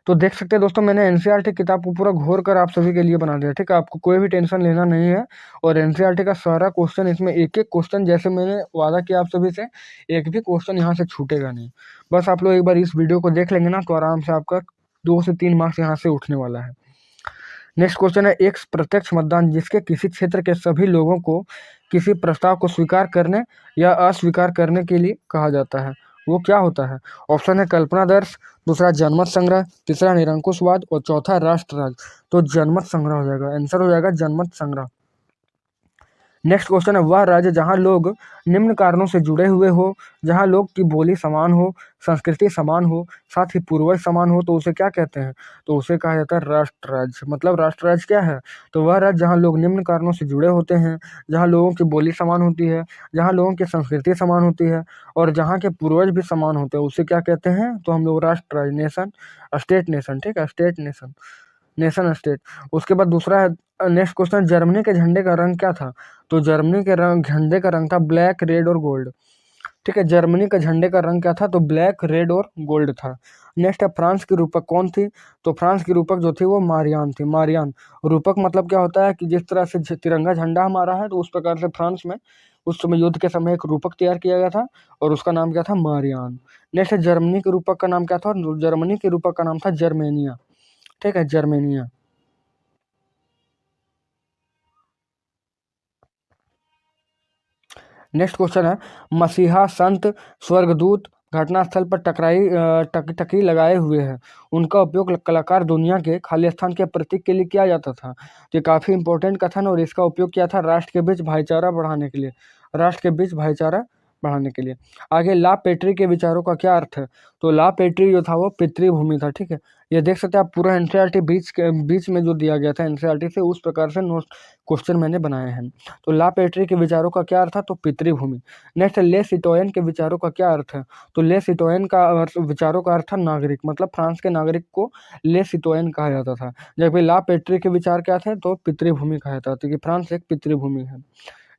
तो देख सकते हैं दोस्तों मैंने एनसीईआरटी किताब को पूरा घोर कर आप सभी के लिए बना दिया, ठीक है। आपको कोई भी टेंशन लेना नहीं है और एनसीईआरटी का सारा क्वेश्चन इसमें एक एक क्वेश्चन जैसे मैंने वादा किया आप सभी से, एक भी क्वेश्चन यहाँ से छूटेगा नहीं। बस आप लोग एक बार इस वीडियो को देख लेंगे ना तो आराम से आपका 2 से 3 मार्क्स यहाँ से उठने वाला है। नेक्स्ट क्वेश्चन है एक प्रत्यक्ष मतदान जिसके किसी क्षेत्र के सभी लोगों को किसी प्रस्ताव को स्वीकार करने या अस्वीकार करने के लिए कहा जाता है, वो क्या होता है? ऑप्शन है कल्पनादर्श, दूसरा जनमत संग्रह, तीसरा निरंकुशवाद और चौथा राष्ट्रराज। तो जनमत संग्रह हो जाएगा, आंसर हो जाएगा जनमत संग्रह। नेक्स्ट क्वेश्चन है वह राज्य जहाँ लोग निम्न कारणों से जुड़े हुए हो, जहाँ लोग की बोली समान हो, संस्कृति समान हो, साथ ही पूर्वज समान हो, तो उसे क्या कहते हैं? तो उसे कहा जाता है राष्ट्र राज्य। मतलब राष्ट्र राज्य क्या है? तो वह राज्य जहाँ लोग निम्न कारणों से जुड़े होते हैं, जहाँ लोगों की बोली समान होती है, जहाँ लोगों की संस्कृति समान होती है और जहाँ के पूर्वज भी समान होते हैं, उसे क्या कहते हैं? तो हम लोग राष्ट्र राज्य, नेशन स्टेट नेशन, ठीक है, स्टेट नेशन, नेशन स्टेट। उसके बाद दूसरा है नेक्स्ट क्वेश्चन जर्मनी के झंडे का रंग क्या था? तो जर्मनी के झंडे का रंग था ब्लैक, रेड और गोल्ड, ठीक है। जर्मनी का झंडे का रंग क्या था? तो ब्लैक, रेड और गोल्ड था। नेक्स्ट है फ्रांस की रूपक कौन थी? तो फ्रांस की रूपक जो थी वो मारियान थी, मारियान। रूपक मतलब क्या होता है कि जिस तरह से तिरंगा झंडा हमारा है, तो उस प्रकार से फ्रांस में उस समय युद्ध के समय एक रूपक तैयार किया गया था और उसका नाम क्या था? मारियान। नेक्स्ट है जर्मनी के रूपक का नाम क्या था? जर्मनी के रूपक का नाम था जर्मेनिया, ठीक है, जर्मेनिया। नेक्स्ट क्वेश्चन है मसीहा संत स्वर्गदूत घटनास्थल पर टकी लगाए हुए हैं, उनका उपयोग कलाकार दुनिया के खाली स्थान के प्रतीक के लिए किया जाता था। तो ये काफी इंपॉर्टेंट कथन और इसका उपयोग किया था राष्ट्र के बीच भाईचारा बढ़ाने के लिए, राष्ट्र के बीच भाईचारा बढ़ाने के लिए। आगे ला पेट्री के विचारों का क्या अर्थ है? तो ला पेट्री जो था वो पितृभूमि था, ठीक है। ये देख सकते हैं आप पूरा एनसीईआरटी बीच में जो दिया गया था एनसीईआरटी से, उस प्रकार से नोट क्वेश्चन मैंने बनाए हैं। तो ला पेट्री के विचारों का क्या अर्थ है? तो पितृभूमि। नेक्स्ट ले सिटोयन के विचारों का क्या अर्थ है? तो ले सिटोयन का विचारों का अर्थ था नागरिक, मतलब फ्रांस के नागरिक को ले सिटोयन कहा जाता था। जबकि ला पेट्री के विचार क्या थे? तो पितृभूमि कहा जाता था, क्योंकि फ्रांस एक पितृभूमि है।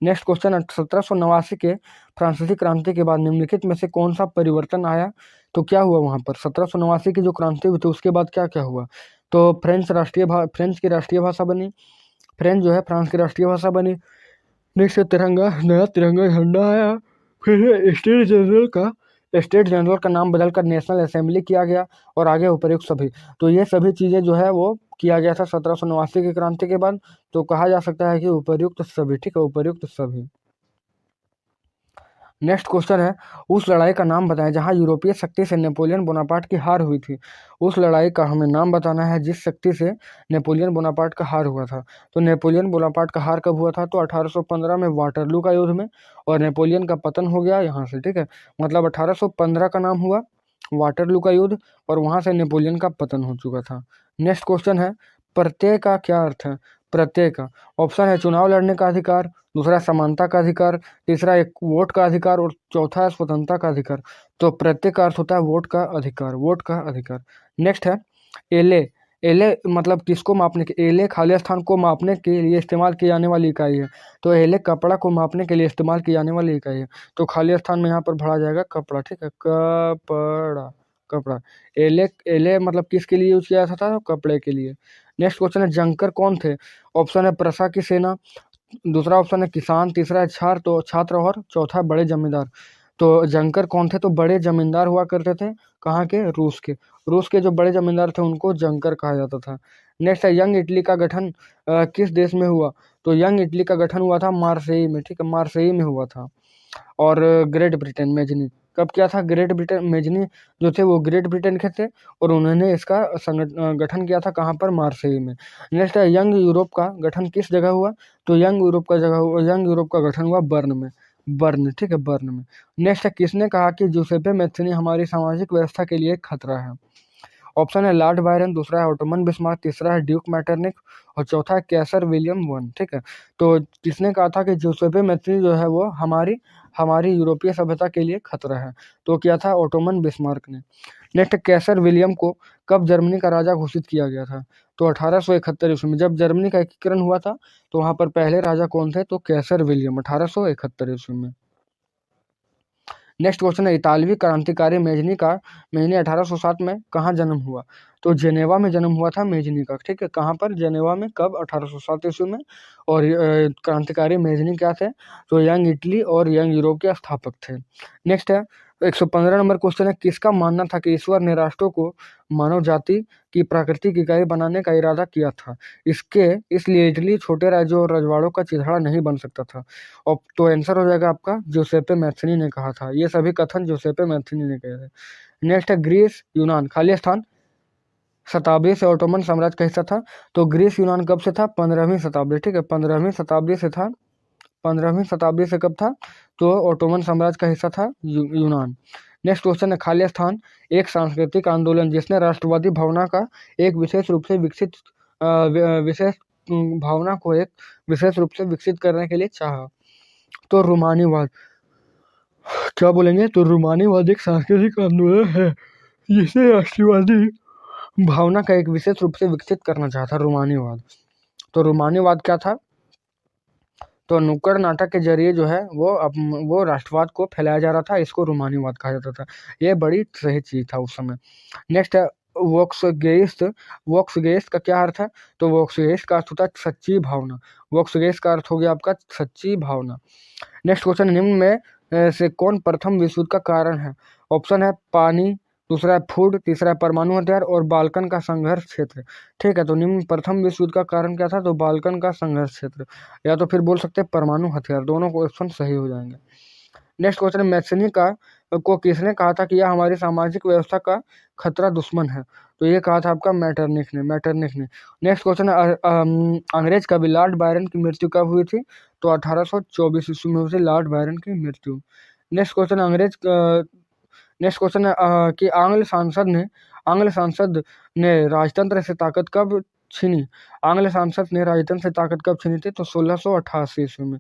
नेक्स्ट क्वेश्चन, 1789 के फ्रांसीसी क्रांति के बाद निम्नलिखित में से कौन सा परिवर्तन आया? तो क्या हुआ वहां पर 1789 की जो क्रांति हुई थी उसके बाद क्या क्या हुआ? तो फ्रेंच की राष्ट्रीय भाषा बनी, फ्रेंच जो है फ्रांस की राष्ट्रीय भाषा बनी। नेक्स्ट तिरंगा, नया तिरंगा झंडा आया। फिर स्टेट जनरल का नाम बदलकर नेशनल असेंबली किया गया, और आगे उपर्युक्त सभी। तो ये सभी चीजें जो है वो किया गया था 1789 की क्रांति के बाद। तो कहा जा सकता है कि उपर्युक्त सभी, ठीक है, उपर्युक्त सभी। नेक्स्ट क्वेश्चन है, उस लड़ाई का नाम बताएं जहां यूरोपीय शक्ति से नेपोलियन बोनापार्ट की हार हुई थी। उस लड़ाई का हमें नाम बताना है जिस शक्ति से नेपोलियन बोनापार्ट का हार हुआ था। तो नेपोलियन बोनापार्ट का हार कब हुआ था? तो 1815 में वाटरलू का युद्ध में, और नेपोलियन का पतन हो गया यहाँ से, ठीक है। मतलब 1815 का नाम हुआ वाटरलू का युद्ध, और वहां से नेपोलियन का पतन हो चुका था। नेक्स्ट क्वेश्चन है, प्रत्यय का क्या अर्थ है? प्रत्यय का ऑप्शन है चुनाव लड़ने का अधिकार, दूसरा समानता का अधिकार, तीसरा एक वोट का अधिकार, और चौथा है स्वतंत्रता का अधिकार। तो प्रत्यय का अर्थ होता है वोट का अधिकार, वोट का अधिकार। नेक्स्ट है एले। एले मतलब किसको मापने के? एले खाली स्थान को मापने के लिए इस्तेमाल की जाने वाली इकाई है। तो एले कपड़ा को मापने के लिए इस्तेमाल की जाने वाली इकाई है। तो खाली स्थान में यहाँ पर भरा जाएगा कपड़ा, ठीक है, कपड़ा, कपड़ा। एले एले मतलब किसके लिए यूज किया जाता था? कपड़े के लिए। नेक्स्ट क्वेश्चन है, जंकर कौन थे? ऑप्शन है प्रशा की सेना, दूसरा ऑप्शन है किसान, तीसरा है छात्र, और चौथा है बड़े जमींदार। तो जंकर कौन थे? तो बड़े जमींदार हुआ करते थे। कहाँ के? रूस के। रूस के जो बड़े जमींदार थे उनको जंकर कहा जाता था। नेक्स्ट है, यंग इटली का गठन किस देश में हुआ? तो यंग इटली का गठन हुआ था मार्सेई में, ठीक है, मार्सेई में हुआ था। और ग्रेट ब्रिटेन, मेजनी कब किया था? ग्रेट ब्रिटेन, मेजनी जो थे वो ग्रेट ब्रिटेन के थे, और उन्होंने इसका गठन किया था कहाँ पर? मार्सेई में। नेक्स्ट है, यंग यूरोप का गठन किस जगह हुआ? तो यंग यूरोप का गठन हुआ बर्न में, बर्न, ठीक है, बर्न में। नेक्स्ट है, किसने कहा कि जूसेप्पे मैथ्यूनी हमारी सामाजिक व्यवस्था के लिए खतरा है? ऑप्शन है लॉर्ड बायरन, दूसरा है ओटोमन बिस्मार्क, तीसरा है ड्यूक मैटरनिक, और चौथा है कैसर विलियम वन, ठीक है। तो किसने कहा था कि जूसेप्पे मैथ्यूनी जो है वो हमारी हमारी यूरोपीय सभ्यता के लिए खतरा है? तो किया था ओटोमन बिस्मार्क ने। नेक्स्ट, कैसर विलियम को कब जर्मनी का राजा घोषित किया गया था? तो 1871 ईस्वी में, जब जर्मनी का एकीकरण हुआ था तो वहां पर पहले राजा कौन थे? तो कैसर विलियम, 1871 ईस्वी में। नेक्स्ट क्वेश्चन है, इतालवी क्रांतिकारी मेजनी 1807 में कहाँ जन्म हुआ? तो जेनेवा में जन्म हुआ था मेजनी का, ठीक है। कहाँ पर? जेनेवा में। कब? 1807 ईस्वी में। और क्रांतिकारी मेजनी क्या थे? तो यंग इटली और यंग यूरोप के स्थापक थे। नेक्स्ट है, 115 नंबर क्वेश्चन है, किसका मानना था कि ईश्वर ने राष्ट्रों को मानव जाति की प्राकृतिक इकाई बनाने का इरादा किया था? इसलिए इटली छोटे राज्यों और रजवाड़ों का चिथड़ा नहीं बन सकता था। और तो आंसर हो जाएगा आपका जोसेपे मैथ्यूनी ने कहा था। ये सभी कथन जोसेपे मैथ्यूनी ने कहे थे। नेक्स्ट है, ग्रीस यूनान खाली स्थान शताब्दी से ऑटोमन साम्राज्य का हिस्सा था। तो ग्रीस यूनान कब से था? 15वीं शताब्दी, ठीक है, 15वीं शताब्दी से था। 15वीं शताब्दी से कब था? तो ऑटोमन साम्राज्य का हिस्सा था यूनान। नेक्स्ट क्वेश्चन है, खाली स्थान एक सांस्कृतिक आंदोलन जिसने राष्ट्रवादी भावना का एक विशेष रूप से विकसित विशेष भावना को एक विशेष रूप से विकसित करने के लिए चाहा? तो रूमानीवाद, क्या बोलेंगे? तो रूमानीवाद एक सांस्कृतिक आंदोलन है जिसने राष्ट्रवादी भावना का एक विशेष रूप से विकसित करना चाहता। रूमानीवाद, तो रूमानीवाद क्या था? तो नुक्कड़ नाटक के जरिए जो है वो राष्ट्रवाद को फैलाया जा रहा था, इसको रूमानीवाद कहा जाता था। ये बड़ी सही चीज था उस समय। नेक्स्ट है, वोक्सगेइस्ट। वोक्सगेइस्ट का क्या अर्थ है? तो वोक्सगेइस्ट का अर्थ होता है सच्ची भावना। वोक्सगेइस्ट का अर्थ हो गया आपका सच्ची भावना। नेक्स्ट क्वेश्चन, निम्न में से कौन प्रथम विश्व युद्ध का कारण है? ऑप्शन है पानी, दूसरा है फूड, तीसरा है परमाणु हथियार, और बाल्कन का संघर्ष क्षेत्र, ठीक है। तो निम्न प्रथम विश्व युद्ध का कारण क्या था? तो बाल्कन का संघर्ष क्षेत्र, या तो फिर बोल सकते हैं परमाणु हथियार। दोनों क्वेश्चन सही हो जाएंगे। नेक्स्ट क्वेश्चन है, मैथ्यूनी को किसने कहा था कि यह हमारी सामाजिक व्यवस्था का खतरा दुश्मन है? तो ये कहा था आपका मैटरनिख ने। नेक्स्ट क्वेश्चन है, अंग्रेज कवि लॉर्ड बायरन की मृत्यु कब हुई थी? तो 1824 ईस्वी में हुई थी लॉर्ड बायरन की मृत्यु। नेक्स्ट क्वेश्चन है कि आंग्ल सांसद ने राजतंत्र से ताकत कब छीनी? आंग्ल सांसद ने राजतंत्र से ताकत कब छीनी थी? तो 1688 ईस्वी में।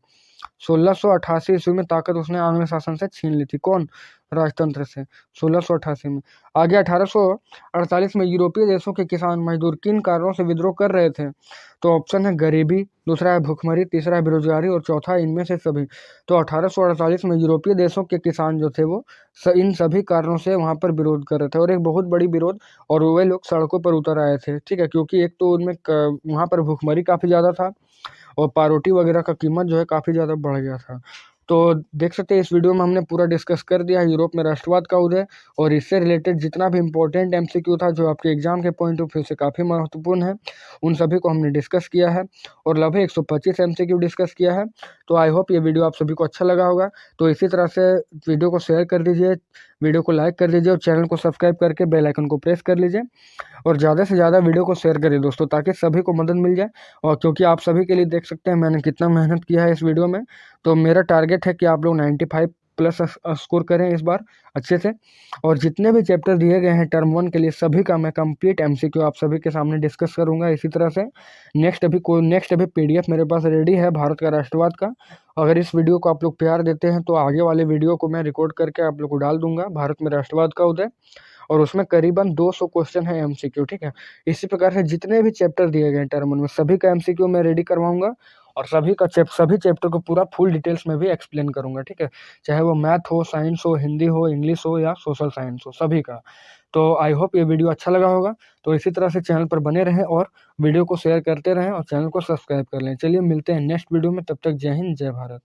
1688 ईस्वी में ताकत उसने आंग्ल शासन से छीन ली थी। कौन? राजतंत्र से 1688 में। आगे 1848 में यूरोपीय देशों के किसान मजदूर किन कारणों से विद्रोह कर रहे थे? तो ऑप्शन है गरीबी, दूसरा है भूखमरी, तीसरा है बेरोजगारी और चौथा इनमें से सभी। तो 1848 में यूरोपीय देशों के किसान जो थे वो इन सभी कारणों से वहां पर विरोध कर रहे थे और एक बहुत बड़ी विरोध, और वे लोग सड़कों पर उतर आए थे, ठीक है, क्योंकि एक तो उनमें वहां पर भूखमरी काफी ज्यादा था और पारोटी वगैरह का कीमत जो है काफ़ी ज़्यादा बढ़ गया था। तो देख सकते हैं इस वीडियो में हमने पूरा डिस्कस कर दिया है यूरोप में राष्ट्रवाद का उदय, और इससे रिलेटेड जितना भी इंपॉर्टेंट एमसीक्यू था जो आपके एग्जाम के पॉइंट ऑफ व्यू से काफ़ी महत्वपूर्ण है, उन सभी को हमने डिस्कस किया है और लगभग 125 एमसीक्यू डिस्कस किया है। तो आई होप ये वीडियो आप सभी को अच्छा लगा होगा। तो इसी तरह से वीडियो को शेयर कर दीजिए, वीडियो को लाइक कर दीजिए और चैनल को सब्सक्राइब करके बेल आइकन को प्रेस कर लीजिए और ज़्यादा से ज़्यादा वीडियो को शेयर करिए दोस्तों, ताकि सभी को मदद मिल जाए। और क्योंकि आप सभी के लिए देख सकते हैं मैंने कितना मेहनत किया है इस वीडियो में, तो मेरा टारगेट है कि आप लोग 95 प्लस स्कोर करें इस बार अच्छे से। और जितने भी चैप्टर दिए गए हैं टर्म 1 के लिए सभी का मैं कंप्लीट एमसीक्यू आप सभी के सामने डिस्कस करूंगा। इसी तरह से नेक्स्ट अभी पीडीएफ मेरे पास रेडी है भारत का राष्ट्रवाद का। अगर इस वीडियो को आप लोग प्यार देते हैं तो आगे वाले वीडियो को मैं रिकॉर्ड करके आप लोग को डाल दूंगा, भारत में राष्ट्रवाद का उदय, और उसमें करीबन 200 क्वेश्चन है एमसीक्यू, ठीक है। इसी प्रकार से जितने भी चैप्टर दिए गए हैं टर्म 1 में सभी का एमसीक्यू मैं रेडी करवाऊंगा और सभी चैप्टर को पूरा फुल डिटेल्स में भी एक्सप्लेन करूंगा, ठीक है, चाहे वो मैथ हो, साइंस हो, हिंदी हो, इंग्लिश हो या सोशल साइंस हो, सभी का। तो आई होप ये वीडियो अच्छा लगा होगा। तो इसी तरह से चैनल पर बने रहें और वीडियो को शेयर करते रहें और चैनल को सब्सक्राइब कर लें। चलिए मिलते हैं नेक्स्ट वीडियो में, तब तक जय हिंद जय भारत।